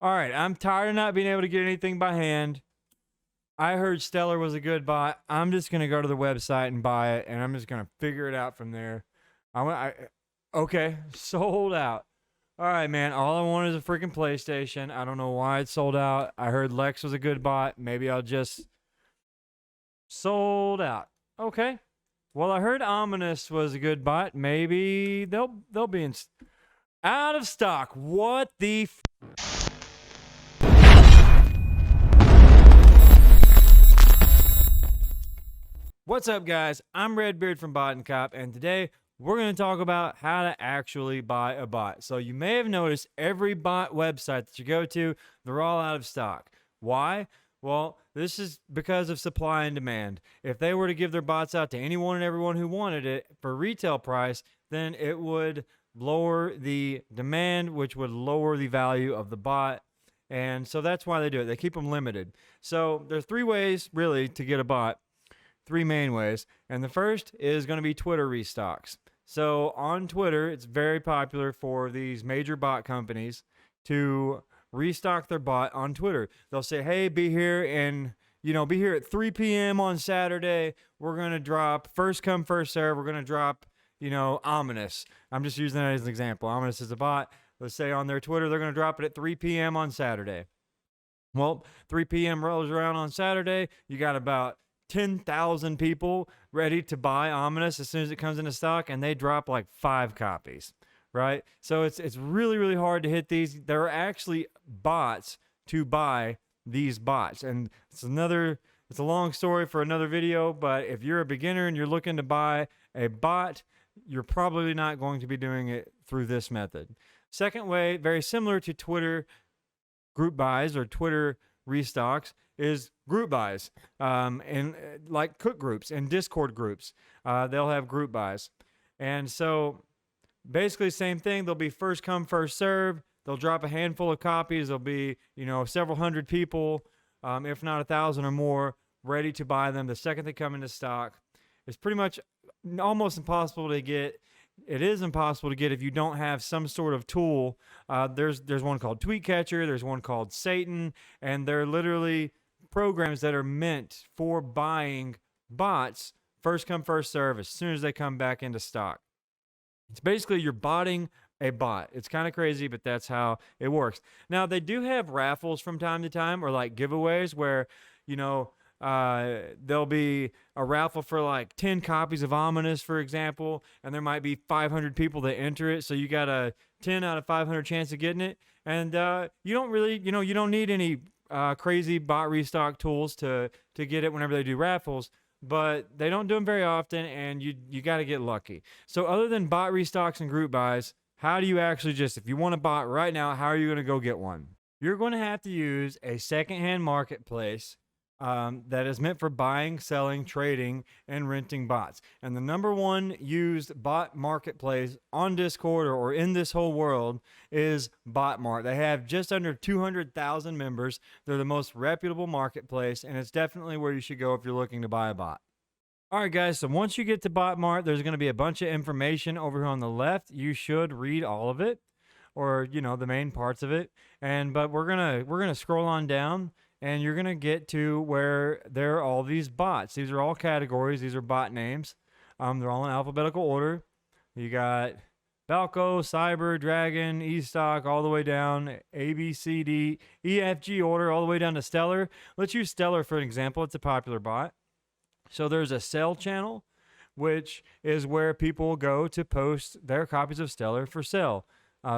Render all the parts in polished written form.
All right, I'm tired of not being able to get anything by hand. I heard Stellar was a good buy. I'm just gonna go to the website and buy it, and I'm just gonna figure it out from there. Okay, sold out. All right, man. All I want is a freaking PlayStation. I don't know why it's sold out. I heard Lex was a good bot. Maybe I'll just sold out. Okay. Well, I heard Ominous was a good bot. Maybe they'll be out of stock. What the What's up, guys? I'm Redbeard from Bot and Cop, and today we're going to talk about how to actually buy a bot. So you may have noticed every bot website that you go to, they're all out of stock. Why? Well, this is because of supply and demand. If they were to give their bots out to anyone and everyone who wanted it for retail price, then it would lower the demand, which would lower the value of the bot. And so that's why they do it. They keep them limited. So there's three ways really to get a bot. Three main ways. And the first is going to be Twitter restocks. So on Twitter, it's very popular for these major bot companies to restock their bot on Twitter. They'll say, hey, be here and be here at 3 p.m. on Saturday. We're going to drop first come, first serve. We're going to drop, Ominous. I'm just using that as an example. Ominous is a bot. Let's say on their Twitter, they're going to drop it at 3 p.m. on Saturday. Well, 3 p.m. rolls around on Saturday. You got about 10,000 people ready to buy Ominous as soon as it comes into stock, and they drop like 5 copies, right? So it's really, really hard to hit these. There are actually bots to buy these bots, and it's a long story for another video, but if you're a beginner and you're looking to buy a bot, you're probably not going to be doing it through this method. Second way, very similar to Twitter group buys or Twitter restocks, is group buys, and like cook groups and Discord groups. They'll have group buys. And so basically same thing. They'll be first come, first serve. They'll drop a handful of copies. There'll be, several hundred people, if not 1,000 or more, ready to buy them the second they come into stock. It's pretty much almost impossible to get. It is impossible to get if you don't have some sort of tool. There's one called Tweetcatcher. There's one called Satan, and they're literally programs that are meant for buying bots first come, first serve as soon as they come back into stock. It's basically you're botting a bot. It's kind of crazy, but that's how it works. Now, they do have raffles from time to time, or like giveaways where, there'll be a raffle for like 10 copies of Ominous, for example, and there might be 500 people that enter it. So you got a 10 out of 500 chance of getting it. And you don't really, you don't need any crazy bot restock tools to get it whenever they do raffles, but they don't do them very often, and you got to get lucky. So other than bot restocks and group buys, how do you actually if you want a bot right now, how are you going to go get one? You're going to have to use a secondhand marketplace that is meant for buying, selling, trading, and renting bots. And the number one used bot marketplace on Discord or in this whole world is Mart. They have just under 200,000 members. They're the most reputable marketplace, and it's definitely where you should go if you're looking to buy a bot. All right, guys, so once you get to Mart, there's going to be a bunch of information over here on the left. You should read all of it, or the main parts of it. But we're gonna scroll on down, and you're going to get to where there are all these bots. These are all categories. These are bot names. They're all in alphabetical order. You got Balco, Cyber, Dragon, E-Stock, all the way down, A, B, C, D, E, F, G order, all the way down to Stellar. Let's use Stellar for an example. It's a popular bot. So there's a sell channel, which is where people go to post their copies of Stellar for sale.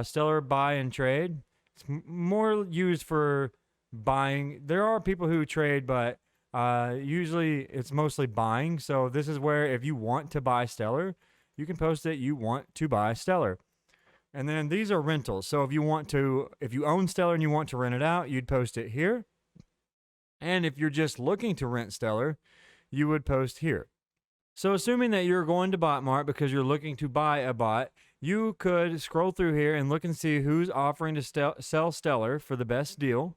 Stellar buy and trade. It's more used for buying. There are people who trade, but usually it's mostly buying. So this is where if you want to buy Stellar, you can post that you want to buy Stellar. And then these are rentals. So if you own Stellar and you want to rent it out, you'd post it here. And if you're just looking to rent Stellar, you would post here. So assuming that you're going to Mart because you're looking to buy a bot, you could scroll through here and look and see who's offering to sell Stellar for the best deal.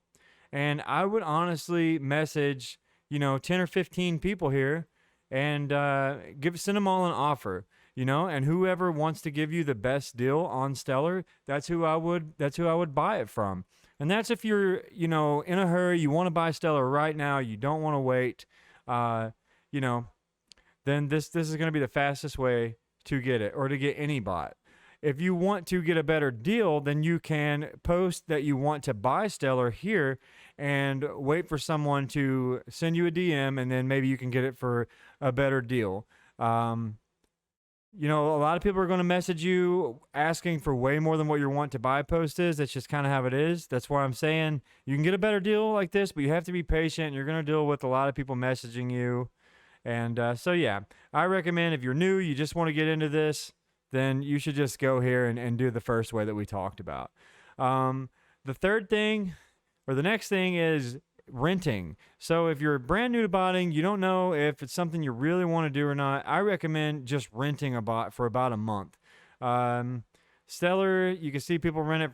And I would honestly message, 10 or 15 people here and send them all an offer, and whoever wants to give you the best deal on Stellar, that's who I would buy it from. And that's if you're, in a hurry, you want to buy Stellar right now, you don't want to wait, uh, you know, then this is going to be the fastest way to get it, or to get any bot. If you want to get a better deal, then you can post that you want to buy Stellar here and wait for someone to send you a DM, and then maybe you can get it for a better deal. Um, a lot of people are going to message you asking for way more than what your want to buy post is. That's just kind of how it is. That's why I'm saying you can get a better deal like this, but you have to be patient. You're going to deal with a lot of people messaging you. And so, yeah, I recommend if you're new, you just want to get into this, then you should just go here and do the first way that we talked about. The third thing, or the next thing, is renting. So if you're brand new to botting, you don't know if it's something you really want to do or not, I recommend just renting a bot for about a month. Stellar, you can see people rent it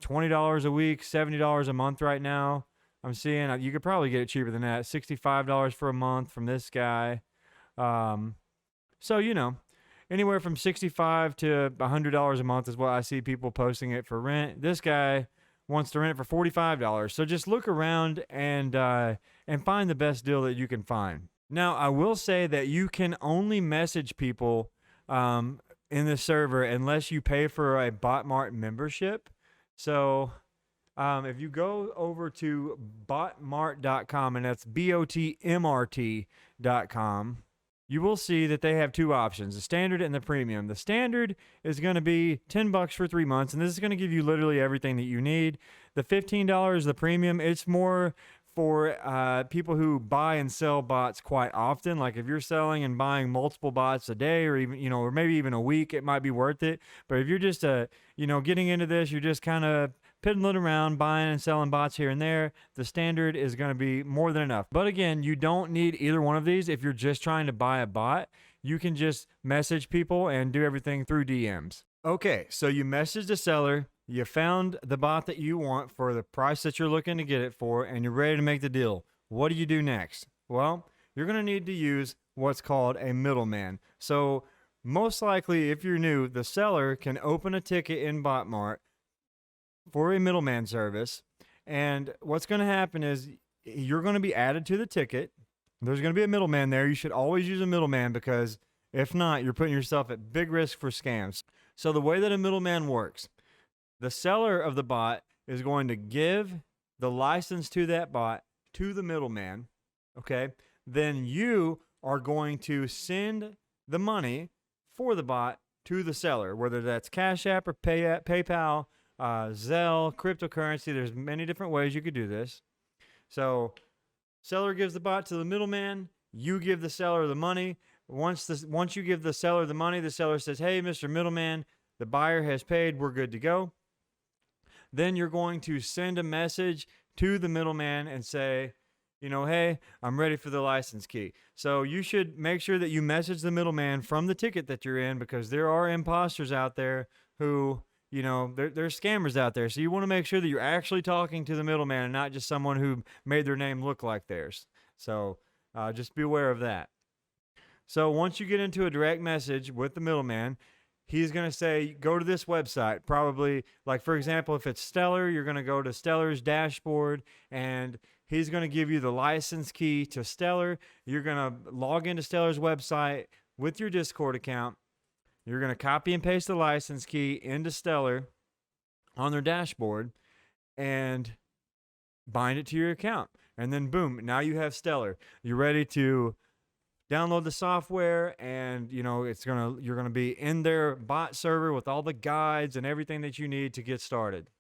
$20 a week, $70 a month right now. I'm seeing you could probably get it cheaper than that, $65 for a month from this guy. So, anywhere from $65 to $100 a month is what I see people posting it for rent. This guy wants to rent it for $45. So just look around and find the best deal that you can find. Now, I will say that you can only message people in the server unless you pay for a Mart membership. So if you go over to botmart.com, and that's BOTMRT.com, you will see that they have two options, the standard and the premium. The standard is going to be $10 for 3 months, and this is going to give you literally everything that you need. The $15, the premium, it's more for people who buy and sell bots quite often. Like if you're selling and buying multiple bots a day, or even, or maybe even a week, it might be worth it. But if you're just, getting into this, you're just kind of piddling around, buying and selling bots here and there, the standard is going to be more than enough. But again, you don't need either one of these if you're just trying to buy a bot. You can just message people and do everything through DMs. Okay, so you messaged the seller, you found the bot that you want for the price that you're looking to get it for, and you're ready to make the deal. What do you do next? Well, you're going to need to use what's called a middleman. So most likely, if you're new, the seller can open a ticket in Botmart for a middleman service, and what's going to happen is you're going to be added to the ticket. There's going to be a middleman there. You should always use a middleman, because if not, you're putting yourself at big risk for scams. So the way that a middleman works, the seller of the bot is going to give the license to that bot to the middleman, okay? Then you are going to send the money for the bot to the seller, whether that's Cash App or PayPal, Zelle, cryptocurrency. There's many different ways you could do this. So seller gives the bot to the middleman. You give the seller the money. Once you give the seller the money, the seller says, "Hey, Mr. Middleman, the buyer has paid. We're good to go." Then you're going to send a message to the middleman and say, "Hey, I'm ready for the license key." So you should make sure that you message the middleman from the ticket that you're in, because there are imposters out there who, there's scammers out there. So you want to make sure that you're actually talking to the middleman and not just someone who made their name look like theirs. So just be aware of that. So once you get into a direct message with the middleman, he's going to say, go to this website. Probably, like, for example, if it's Stellar, you're going to go to Stellar's dashboard, and he's going to give you the license key to Stellar. You're going to log into Stellar's website with your Discord account. You're going to copy and paste the license key into Stellar on their dashboard and bind it to your account. And then boom, now you have Stellar. You're ready to download the software, and you're gonna be in their bot server with all the guides and everything that you need to get started.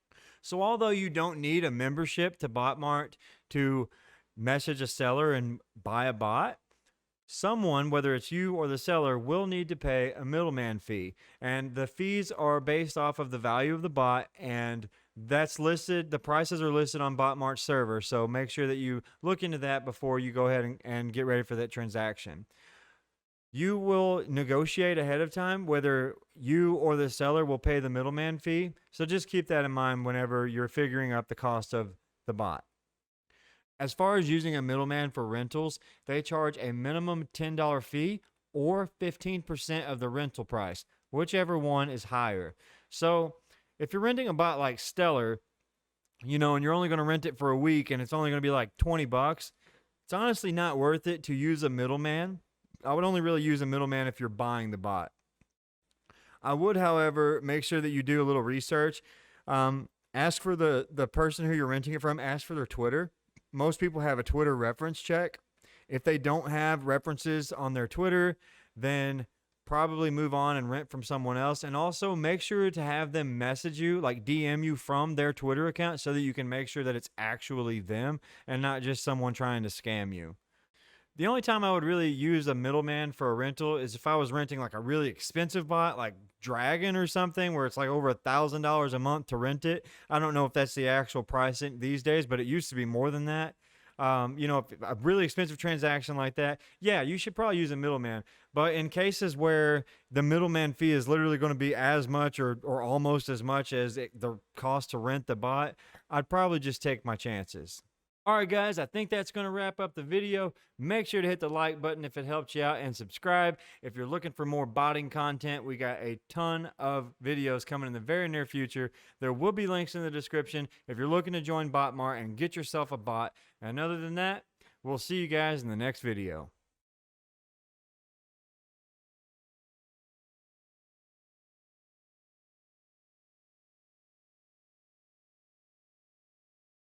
So although you don't need a membership to Botmart to message a seller and buy a bot, someone, whether it's you or the seller, will need to pay a middleman fee. And the fees are based off of the value of the bot, and that's listed. The prices are listed on Botmart's server. So make sure that you look into that before you go ahead and get ready for that transaction. You will negotiate ahead of time whether you or the seller will pay the middleman fee. So just keep that in mind whenever you're figuring out the cost of the bot. As far as using a middleman for rentals, they charge a minimum $10 fee or 15% of the rental price, whichever one is higher. So if you're renting a bot like Stellar, and you're only going to rent it for a week and it's only going to be like 20 bucks, it's honestly not worth it to use a middleman. I would only really use a middleman if you're buying the bot. I would, however, make sure that you do a little research. Ask for the person who you're renting it from, ask for their Twitter. Most people have a Twitter reference check. If they don't have references on their Twitter, then probably move on and rent from someone else. And also make sure to have them message you, like DM you from their Twitter account, so that you can make sure that it's actually them and not just someone trying to scam you. The only time I would really use a middleman for a rental is if I was renting like a really expensive bot, like Dragon or something, where it's like over $1,000 a month to rent it. I don't know if that's the actual price these days, but it used to be more than that. If a really expensive transaction like that, yeah, you should probably use a middleman. But in cases where the middleman fee is literally going to be as much or almost as much as the cost to rent the bot, I'd probably just take my chances. All right, guys, I think that's going to wrap up the video. Make sure to hit the like button if it helped you out and subscribe. If you're looking for more botting content, we got a ton of videos coming in the very near future. There will be links in the description if you're looking to join Bot Mart and get yourself a bot. And other than that, we'll see you guys in the next video.